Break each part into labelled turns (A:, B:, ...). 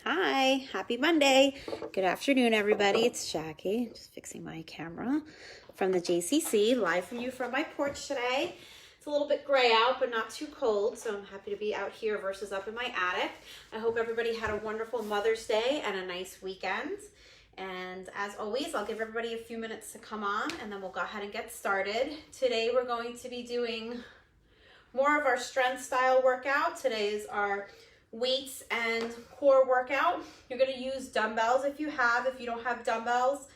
A: Hi, happy Monday. Good afternoon, everybody. It's Jackie, just fixing my camera from the JCC, live for you from my porch today. It's a little bit gray out, but not too cold, so I'm happy to be out here versus up in my attic. I hope everybody had a wonderful Mother's Day and a nice weekend. And as always, I'll give everybody a few minutes to come on, and then we'll go ahead and get started. Today, we're going to be doing more of our strength style workout. Today is our weights and core workout. You're going to use dumbbells if you have. If you don't have dumbbells,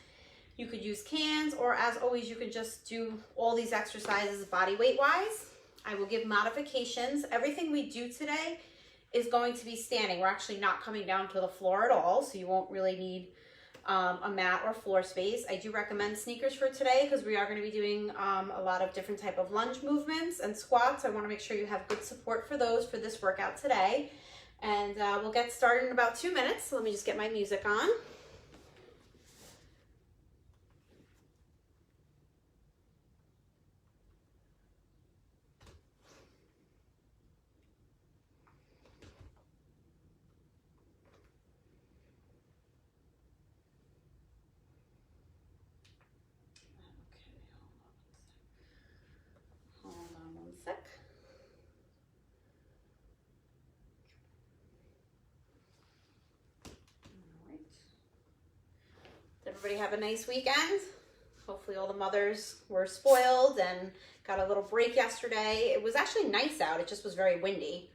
A: you could use cans, or as always, you can just do all these exercises body weight wise. I will give modifications. Everything we do today is going to be standing. We're actually not coming down to the floor at all, so you won't really need a mat or floor space. I do recommend sneakers for today because we are going to be doing a lot of different type of lunge movements and squats. I want to make sure you have good support for those for this workout today. And we'll get started in about 2 minutes. So let me just get my music on. Hold on one sec. Did everybody have a nice weekend? Hopefully all the mothers were spoiled and got a little break yesterday. It was actually nice out. It just was very windy.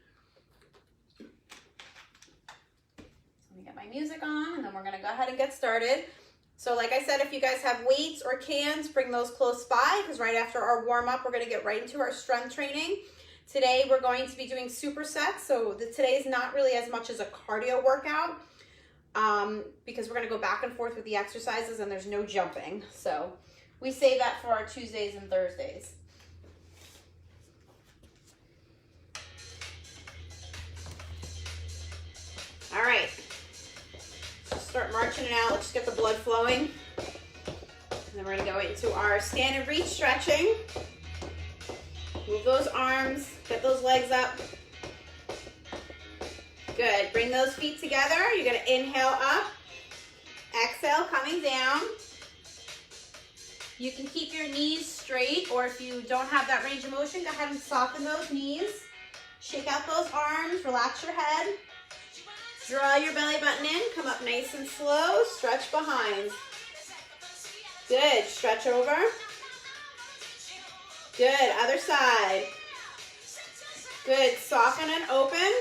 A: Let me get my music on and then we're going to go ahead and get started. So like I said, if you guys have weights or cans, bring those close by because right after our warm-up, we're going to get right into our strength training. Today, we're going to be doing supersets. So today is not really as much as a cardio workout because we're going to go back and forth with the exercises and there's no jumping. So we save that for our Tuesdays and Thursdays. All right. Start marching it out. Let's just get the blood flowing. And then we're going to go into our stand and reach stretching. Move those arms, get those legs up. Good. Bring those feet together. You're going to inhale up. Exhale, coming down. You can keep your knees straight, or if you don't have that range of motion, go ahead and soften those knees. Shake out those arms, relax your head. Draw your belly button in, come up nice and slow, stretch behind. Good, stretch over. Good, other side. Good, soften and open.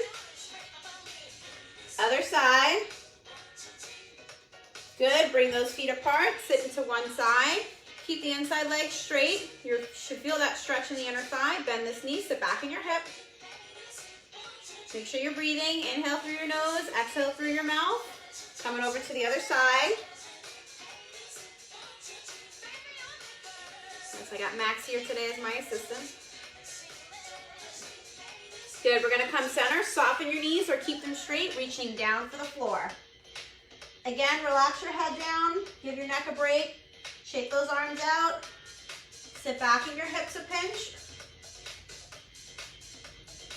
A: Other side. Good, bring those feet apart, sit into one side. Keep the inside leg straight. You should feel that stretch in the inner thigh. Bend this knee, sit back in your hip. Make sure you're breathing. Inhale through your nose, exhale through your mouth. Coming over to the other side. I got Max here today as my assistant. Good, we're gonna come center, soften your knees or keep them straight, reaching down for the floor. Again, relax your head down, give your neck a break, shake those arms out, sit back in your hips a pinch.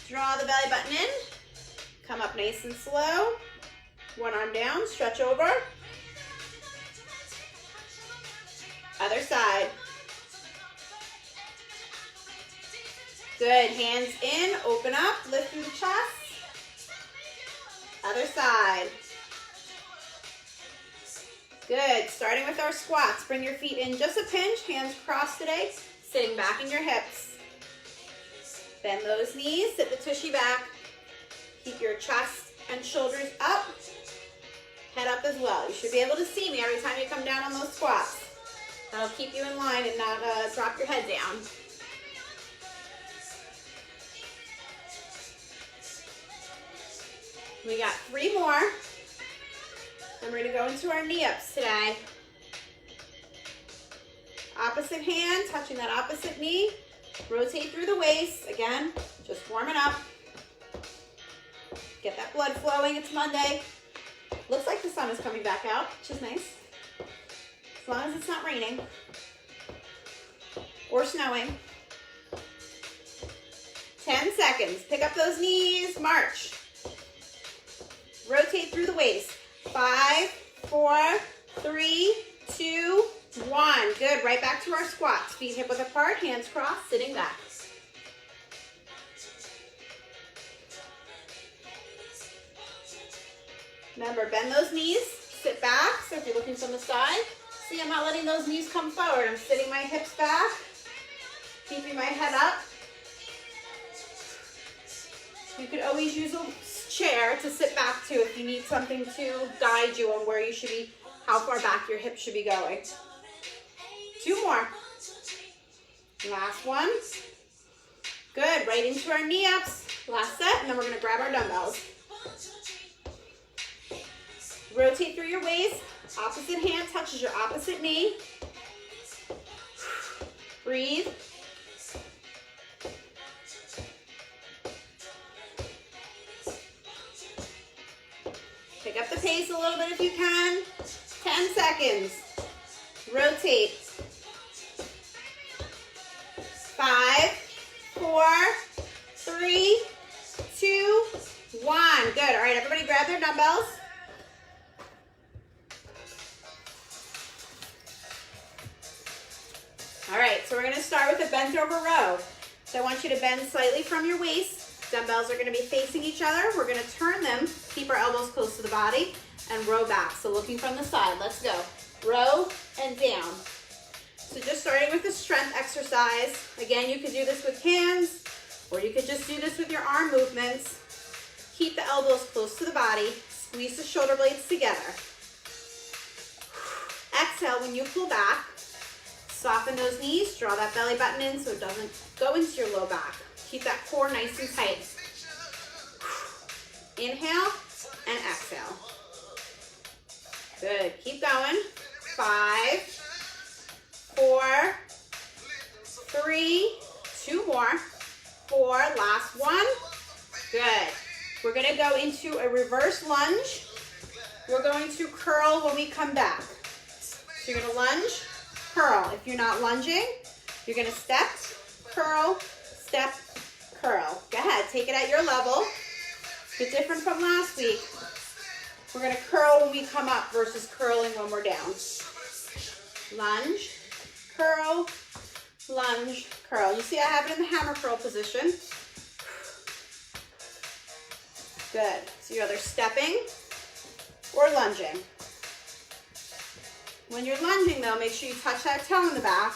A: Draw the belly button in, come up nice and slow. One arm down, stretch over. Other side. Good, hands in, open up, lift through the chest. Other side. Good, starting with our squats. Bring your feet in just a pinch, hands crossed today, sitting back in your hips. Bend those knees, sit the tushy back. Keep your chest and shoulders up, head up as well. You should be able to see me every time you come down on those squats. That'll keep you in line and not drop your head down. We got 3 more. Then we're gonna go into our knee ups today. Opposite hand, touching that opposite knee. Rotate through the waist. Again, just warming up. Get that blood flowing. It's Monday. Looks like the sun is coming back out, which is nice. As long as it's not raining or snowing. 10 seconds. Pick up those knees. March. Rotate through through the waist. 5, 4, 3, 2, 1. Good. Right back to our squats. Feet hip width apart, hands crossed, sitting back. Remember, bend those knees, sit back. So if you're looking from the side, see, I'm not letting those knees come forward. I'm sitting my hips back, keeping my head up. You could always use a chair to sit back to if you need something to guide you on where you should be, how far back your hips should be going. 2 more. Last one. Good, right into our knee ups. Last set, and then we're gonna grab our dumbbells. Rotate through your waist. Opposite hand touches your opposite knee. Breathe. Pick up the pace a little bit if you can. 10 seconds. Rotate. 5, 4, 3, 2, 1. Good. All right, everybody grab their dumbbells. All right, so we're going to start with a bent over row. So I want you to bend slightly from your waist. Dumbbells are going to be facing each other. We're going to turn them, keep our elbows close to the body, and row back. So looking from the side, let's go. Row and down. So just starting with a strength exercise. Again, you could do this with hands, or you could just do this with your arm movements. Keep the elbows close to the body. Squeeze the shoulder blades together. Exhale when you pull back. Soften those knees, draw that belly button in so it doesn't go into your low back. Keep that core nice and tight. Inhale and exhale. Good, keep going. 5, 4, 3, 2 more. 4, last one. Good. We're gonna go into a reverse lunge. We're going to curl when we come back. So you're gonna lunge, curl. If you're not lunging, you're gonna step, curl, step, curl. Go ahead, take it at your level. A bit different from last week. We're gonna curl when we come up versus curling when we're down. Lunge, curl, lunge, curl. You see I have it in the hammer curl position. Good. So you're either stepping or lunging. When you're lunging though, make sure you touch that toe in the back,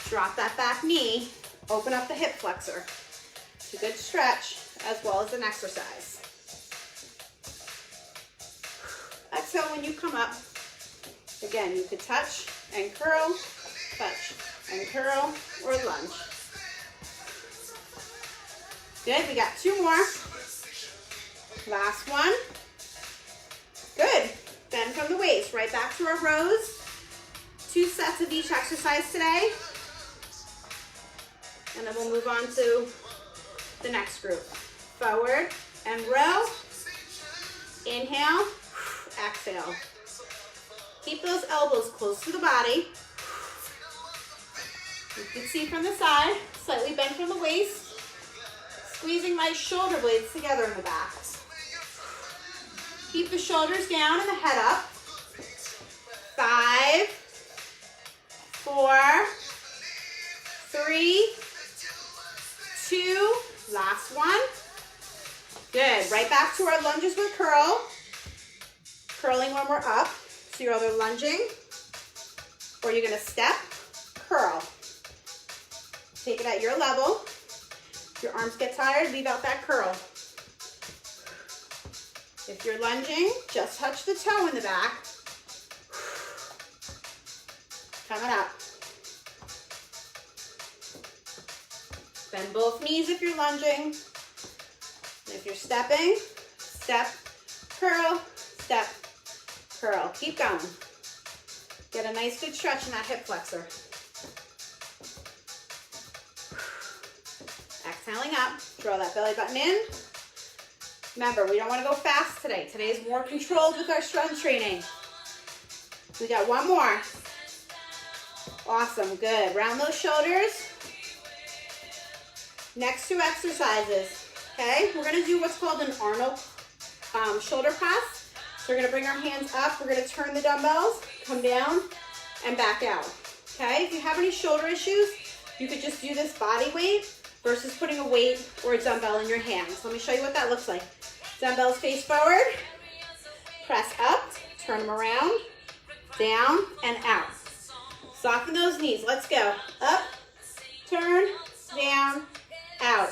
A: drop that back knee, open up the hip flexor. It's a good stretch as well as an exercise. Exhale when you come up. Again, you could touch and curl, touch and curl, or lunge. Good, we got 2 more. Last one. Good. Bend from the waist, right back to our rows. 2 sets of each exercise today. And then we'll move on to the next group. Forward and row. Inhale, exhale. Keep those elbows close to the body. You can see from the side, slightly bent from the waist. Squeezing my shoulder blades together in the back. Keep the shoulders down and the head up. 5, 4, 3, 2, last one. Good, right back to our lunges with curl. Curling when we're up. So you're either lunging or you're gonna step, curl. Take it at your level. If your arms get tired, leave out that curl. If you're lunging, just touch the toe in the back. Coming up. Bend both knees if you're lunging. And if you're stepping, step, curl, step, curl. Keep going. Get a nice good stretch in that hip flexor. Exhaling up, draw that belly button in. Remember, we don't want to go fast today. Today's more controlled with our strength training. We got 1 more. Awesome, good. Round those shoulders. Next 2 exercises, okay? We're gonna do what's called an Arnold shoulder press. So we're gonna bring our hands up. We're gonna turn the dumbbells, come down, and back out. Okay, if you have any shoulder issues, you could just do this body weight versus putting a weight or a dumbbell in your hands. Let me show you what that looks like. Dumbbells face forward, press up, turn them around, down, and out. Soften those knees, let's go. Up, turn, down, out.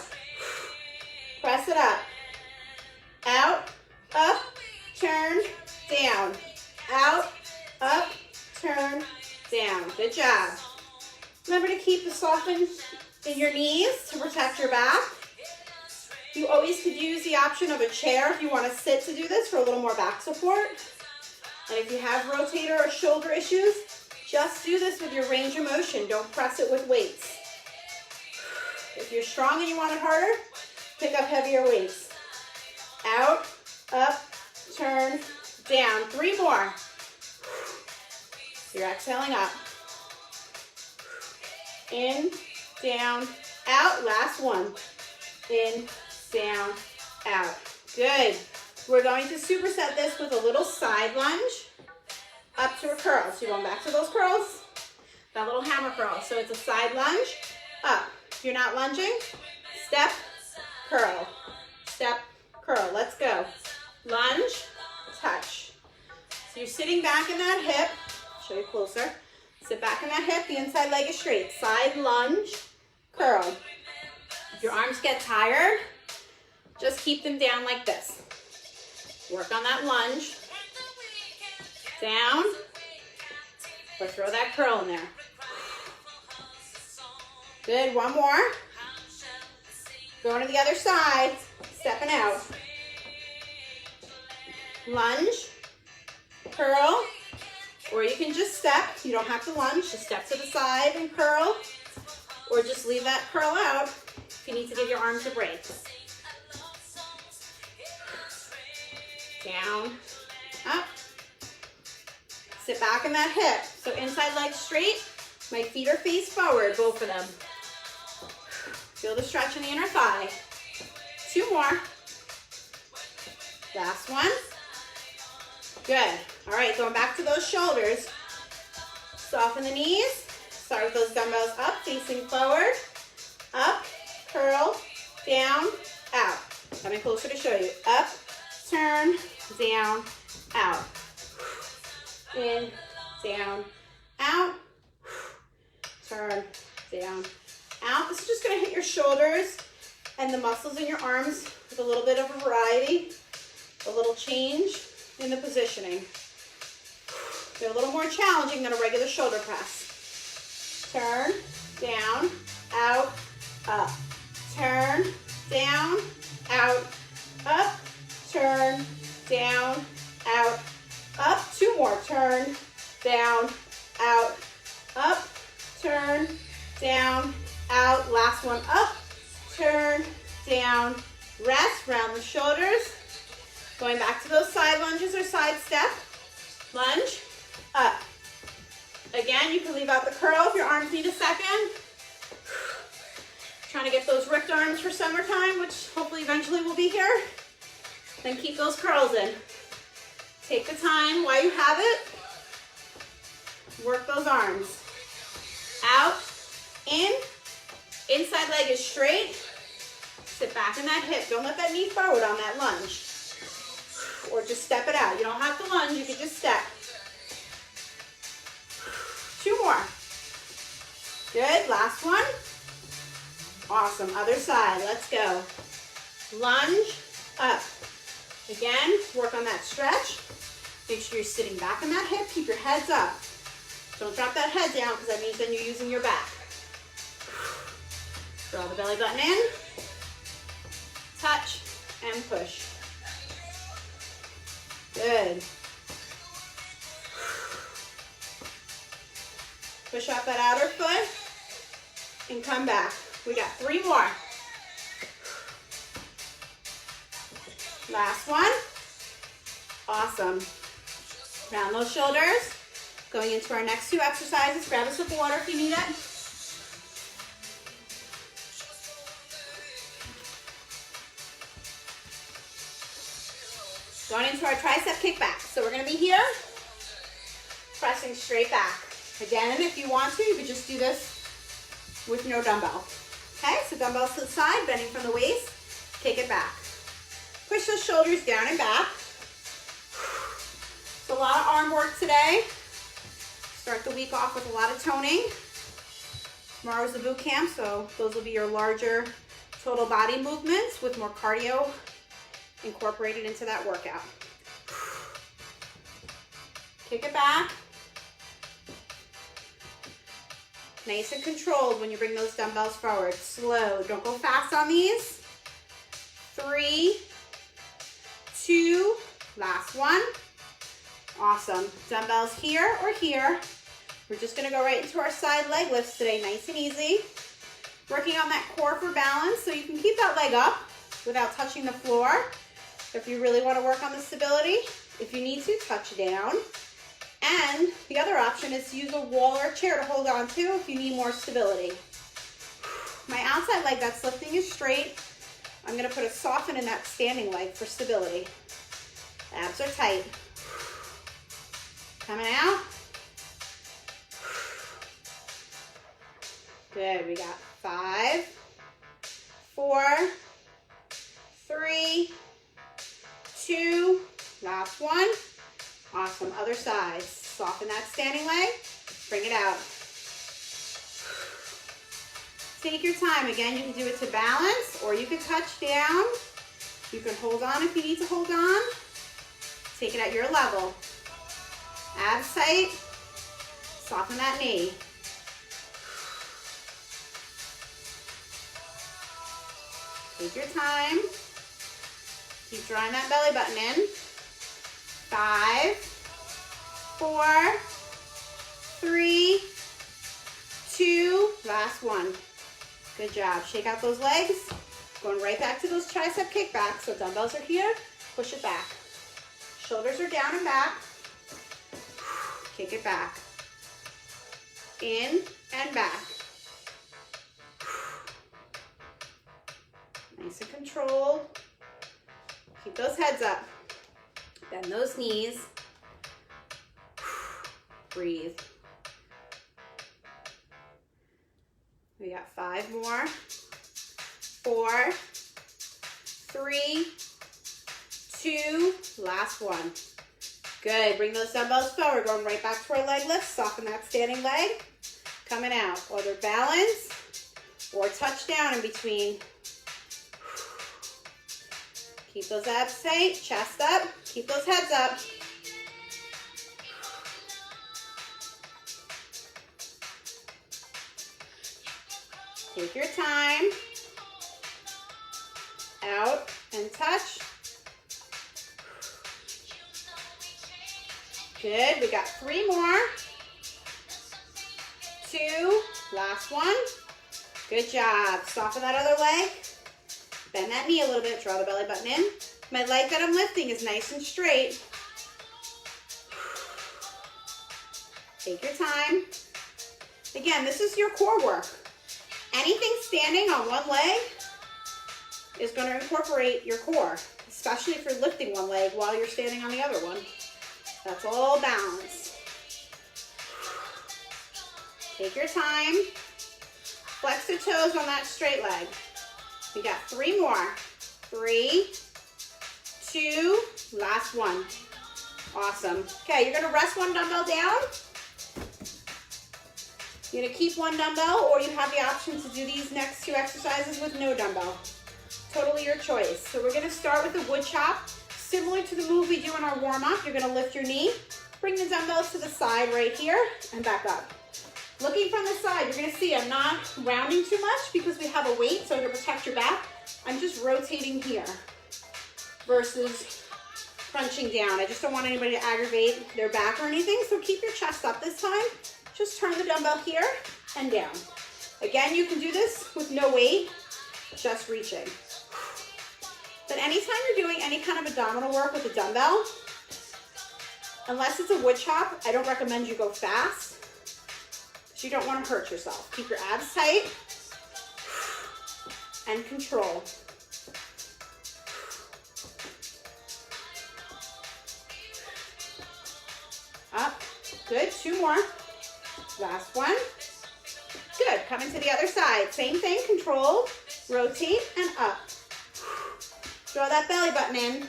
A: Press it up, out, up, turn, down, out, up, turn, down. Good job. Remember to keep the soften in your knees to protect your back. You always could use the option of a chair if you want to sit to do this for a little more back support. And if you have rotator or shoulder issues, just do this with your range of motion. Don't press it with weights. If you're strong and you want it harder, pick up heavier weights. Out, up, turn, down. 3 more. You're exhaling up. In, down, out. Last one. In, down, out. Good. We're going to superset this with a little side lunge up to a curl. So you're going back to those curls, that little hammer curl. So it's a side lunge, up. If you're not lunging, step, curl, step, curl. Let's go. Lunge, touch. So you're sitting back in that hip. Show you closer. Sit back in that hip. The inside leg is straight. Side lunge, curl. If your arms get tired, just keep them down like this. Work on that lunge. Down. Or throw that curl in there. Good. One more. Going to the other side. Stepping out. Lunge. Curl. Or you can just step. You don't have to lunge. Just step to the side and curl. Or just leave that curl out if you need to give your arms a break. Down. Up. Sit back in that hip. So inside leg straight. My feet are face forward, both of them. Feel the stretch in the inner thigh. 2 more. Last one. Good. All right, going back to those shoulders. Soften the knees. Start with those dumbbells up, facing forward. Up, curl, down, out. Coming closer to show you. Up, turn, down, out. In, down, out. Turn, down, out. This is just going to hit your shoulders and the muscles in your arms with a little bit of a variety, a little change in the positioning. They're a little more challenging than a regular shoulder press. Turn, down, out, up. Turn, down, out, up. Turn, down, out, up. 2 more. Turn, down, out, up. Turn, down, out. Last one. Up, turn, down, rest. Round the shoulders. Going back to those side lunges or side step. Lunge, up. Again, you can leave out the curl if your arms need a second. Trying to get those ripped arms for summertime, which hopefully eventually will be here. Then keep those curls in. Take the time while you have it. Work those arms. Out, in. Inside leg is straight. Sit back in that hip. Don't let that knee forward on that lunge. Or just step it out. You don't have to lunge, you can just step. 2 more. Good, last one. Awesome, other side, let's go. Lunge, up. Again, work on that stretch. Make sure you're sitting back in that hip, keep your heads up. Don't drop that head down because that means then you're using your back. Draw the belly button in. Touch and push. Good. Push up that outer foot and come back. We got 3 more. Last one. Awesome. Round those shoulders. Going into our next 2 exercises. Grab a sip of water if you need it. going into our tricep kickback. So we're gonna be here, pressing straight back. Again, if you want to, you could just do this with no dumbbell. Okay, so dumbbells to the side, bending from the waist, kick it back. Push those shoulders down and back. So a lot of arm work today. Start the week off with a lot of toning. Tomorrow's the boot camp, so those will be your larger total body movements with more cardio incorporated into that workout. Kick it back. Nice and controlled when you bring those dumbbells forward. Slow, don't go fast on these. 3, 2, last one. Awesome. Dumbbells here or here. We're just gonna go right into our side leg lifts today, nice and easy. Working on that core for balance, so you can keep that leg up without touching the floor. If you really wanna work on the stability, if you need to, touch down. And the other option is to use a wall or a chair to hold on to if you need more stability. My outside leg that's lifting is straight. I'm gonna put a soften in that standing leg for stability. Abs are tight. Coming out. Good, we got 5, 4, 3, 2, last one. Awesome, other side. Soften that standing leg, bring it out. Take your time. Again, you can do it to balance or you can touch down. You can hold on if you need to hold on. Take it at your level. Abs tight, soften that knee. Take your time. Keep drawing that belly button in. 5, 4, 3, 2, last one. Good job. Shake out those legs. Going right back to those tricep kickbacks. So dumbbells are here, push it back. Shoulders are down and back. Kick it back. In and back. Nice and controlled. Keep those heads up. Bend those knees. Breathe. We got 5 more. 4, 3, 2, last one. Good, bring those dumbbells forward, going right back to our leg lift, soften that standing leg, coming out, whether balance or touch down in between. Keep those abs tight, chest up, keep those heads up. Take your time. Out and touch. Good, we got 3 more. 2, last one. Good job. Soften that other leg. Bend that knee a little bit, draw the belly button in. My leg that I'm lifting is nice and straight. Take your time. Again, this is your core work. Anything standing on one leg is going to incorporate your core, especially if you're lifting one leg while you're standing on the other one. That's all balance. Take your time. Flex the toes on that straight leg. We got 3 more. 3, 2, last one. Awesome. Okay, you're gonna rest one dumbbell down. You're gonna keep one dumbbell, or you have the option to do these next 2 exercises with no dumbbell. Totally your choice. So we're gonna start with the wood chop. Similar to the move we do in our warm-up, you're gonna lift your knee, bring the dumbbells to the side right here, and back up. Looking from the side, you're gonna see I'm not rounding too much because we have a weight, so to protect your back, I'm just rotating here versus crunching down. I just don't want anybody to aggravate their back or anything, so keep your chest up this time. Just turn the dumbbell here and down. Again, you can do this with no weight, just reaching. But anytime you're doing any kind of abdominal work with a dumbbell, unless it's a wood chop, I don't recommend you go fast. You don't want to hurt yourself. Keep your abs tight and control. Good, 2 more. Last one. Good, coming to the other side. Same thing, control, rotate, and up. Draw that belly button in.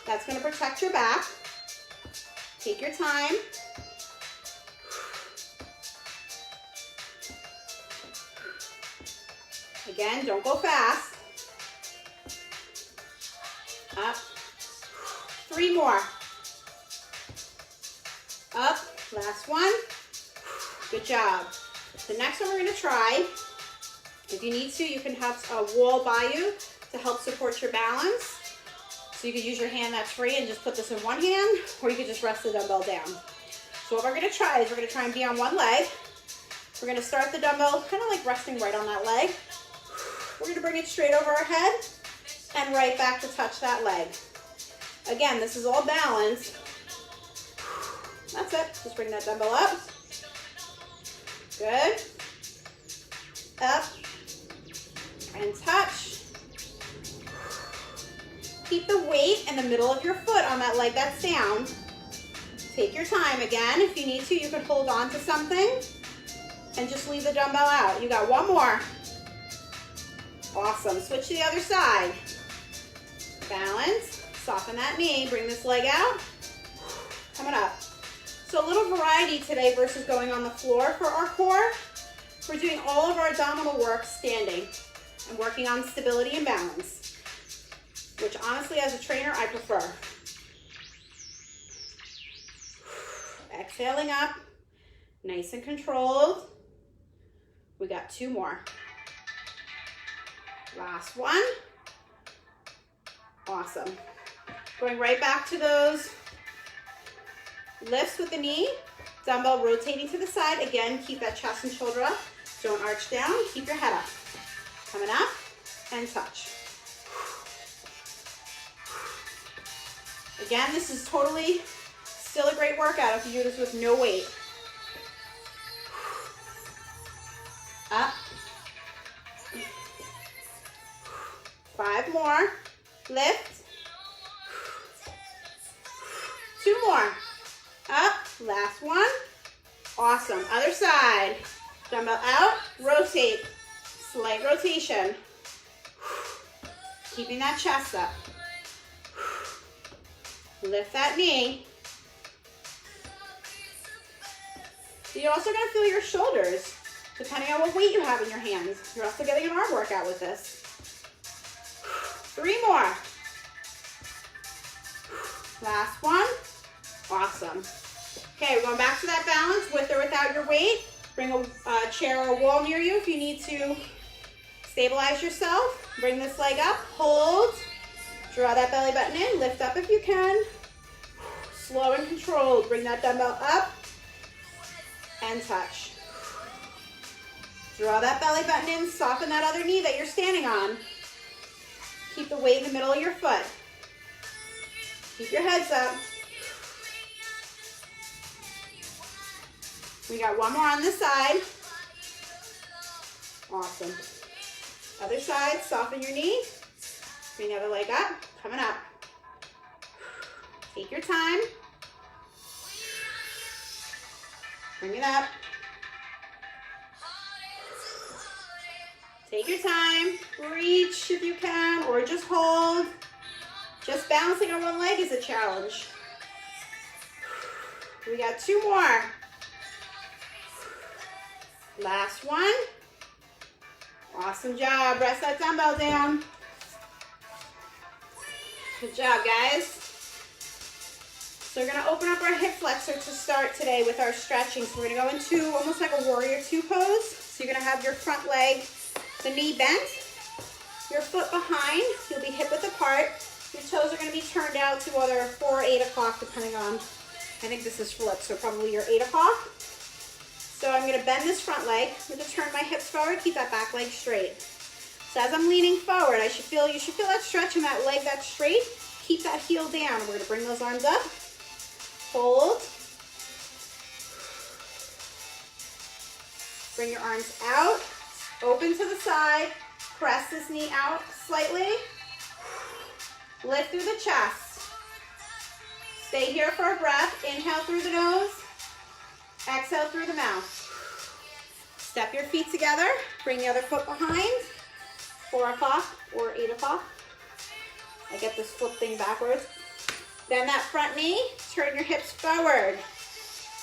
A: That's gonna protect your back. Take your time. Again, don't go fast. Up. 3 more. Up, last one. Good job. The next one we're gonna try, if you need to, you can have a wall by you to help support your balance. So you could use your hand that's free and just put this in one hand, or you could just rest the dumbbell down. So what we're gonna try is we're gonna try and be on one leg. We're gonna start the dumbbell kind of like resting right on that leg. We're gonna bring it straight over our head and right back to touch that leg. Again, this is all balance. That's it, just bring that dumbbell up. Good. Up and touch. Keep the weight in the middle of your foot on that leg that's down. Take your time. Again, if you need to, you can hold on to something and just leave the dumbbell out. You got 1 more. Awesome. Switch to the other side. Balance. Soften that knee. Bring this leg out. Coming up. So a little variety today versus going on the floor for our core. We're doing all of our abdominal work standing and working on stability and balance, which honestly, as a trainer, I prefer. Exhaling up, nice and controlled. We got 2 more. Last one. Awesome. Going right back to those lifts with the knee, dumbbell rotating to the side. Again, keep that chest and shoulder up. Don't arch down, keep your head up. Coming up and touch. Again, this is totally still a great workout if you do this with no weight. Up. 5 more. Lift. 2 more. Up. Last one. Awesome. Other side. Dumbbell out. Rotate. Slight rotation. Keeping that chest up. Lift that knee. You're also going to feel your shoulders, depending on what weight you have in your hands. You're also getting an arm workout with this. 3 more. Last one. Awesome. Okay, we're going back to that balance with or without your weight. Bring a chair or a wall near you if you need to stabilize yourself. Bring this leg up. Hold. Draw that belly button in. Lift up if you can. Slow and controlled. Bring that dumbbell up and touch. Draw that belly button in. Soften that other knee that you're standing on. Keep the weight in the middle of your foot. Keep your heads up. We got 1 more on this side. Awesome. Other side, soften your knee. Bring the other leg up, coming up. Take your time. Bring it up. Take your time. Reach if you can, or just hold. Just balancing on one leg is a challenge. We got 2 more. Last one. Awesome job. Rest that dumbbell down. Good job, guys. So we're going to open up our hip flexor to start today with our stretching. So we're going to go into almost like a warrior 2 pose. So you're going to have your front leg, the knee bent, your foot behind. You'll be hip width apart. Your toes are going to be turned out to either 4 or 8 o'clock, depending on, I think this is flip, so probably your 8 o'clock. So I'm going to bend this front leg. I'm going to turn my hips forward, keep that back leg straight. So as I'm leaning forward, you should feel that stretch in that leg that's straight. Keep that heel down. We're going to bring those arms up. Hold. Bring your arms out. Open to the side. Press this knee out slightly. Lift through the chest. Stay here for a breath. Inhale through the nose. Exhale through the mouth. Step your feet together. Bring the other foot behind. 4 o'clock or 8 o'clock. I get this flip thing backwards. Bend that front knee. Turn your hips forward.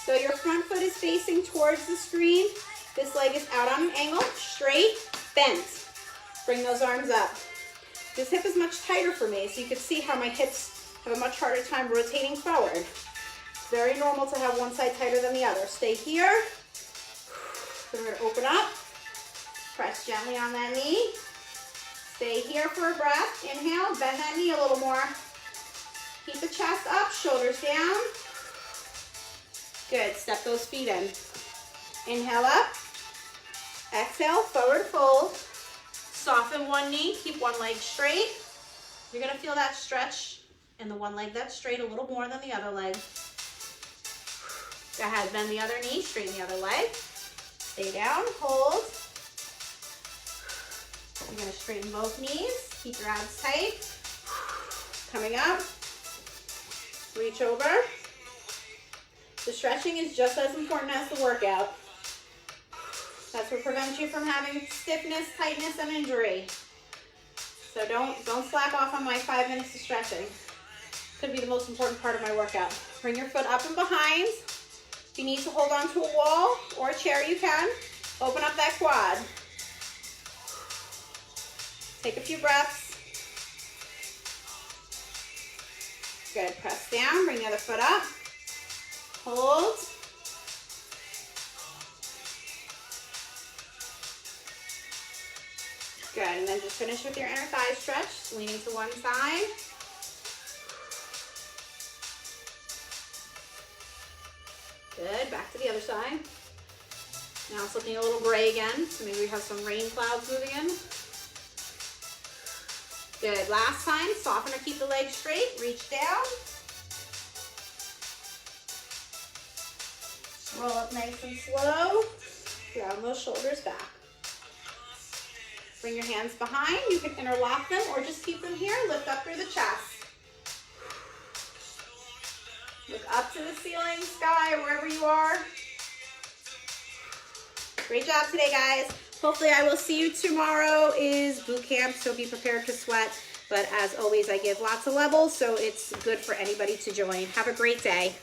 A: So your front foot is facing towards the screen. This leg is out on an angle. Straight, bent. Bring those arms up. This hip is much tighter for me, so you can see how my hips have a much harder time rotating forward. It's very normal to have one side tighter than the other. Stay here. So we're going to open up. Press gently on that knee. Stay here for a breath. Inhale, bend that knee a little more. Keep the chest up, shoulders down. Good, step those feet in. Inhale up. Exhale, forward fold. Soften one knee, keep one leg straight. You're gonna feel that stretch in the one leg that's straight a little more than the other leg. Go ahead, bend the other knee, straighten the other leg. Stay down, hold. You're gonna straighten both knees, keep your abs tight. Coming up, reach over. The stretching is just as important as the workout. That's what prevents you from having stiffness, tightness, and injury. So don't slack off on my 5 minutes of stretching. Could be the most important part of my workout. Bring your foot up and behind. If you need to hold on to a wall or a chair, you can. Open up that quad. Take a few breaths. Good, press down, bring the other foot up. Hold. Good, and then just finish with your inner thigh stretch, leaning to one side. Good, back to the other side. Now it's looking a little gray again, so maybe we have some rain clouds moving in. Good, last time, soften or keep the legs straight, reach down. Roll up nice and slow, ground those shoulders back. Bring your hands behind. You can interlock them or just keep them here. Lift up through the chest. Look up to the ceiling, sky, or wherever you are. Great job today, guys. Hopefully I will see you tomorrow is boot camp, so be prepared to sweat. But as always, I give lots of levels, so it's good for anybody to join. Have a great day.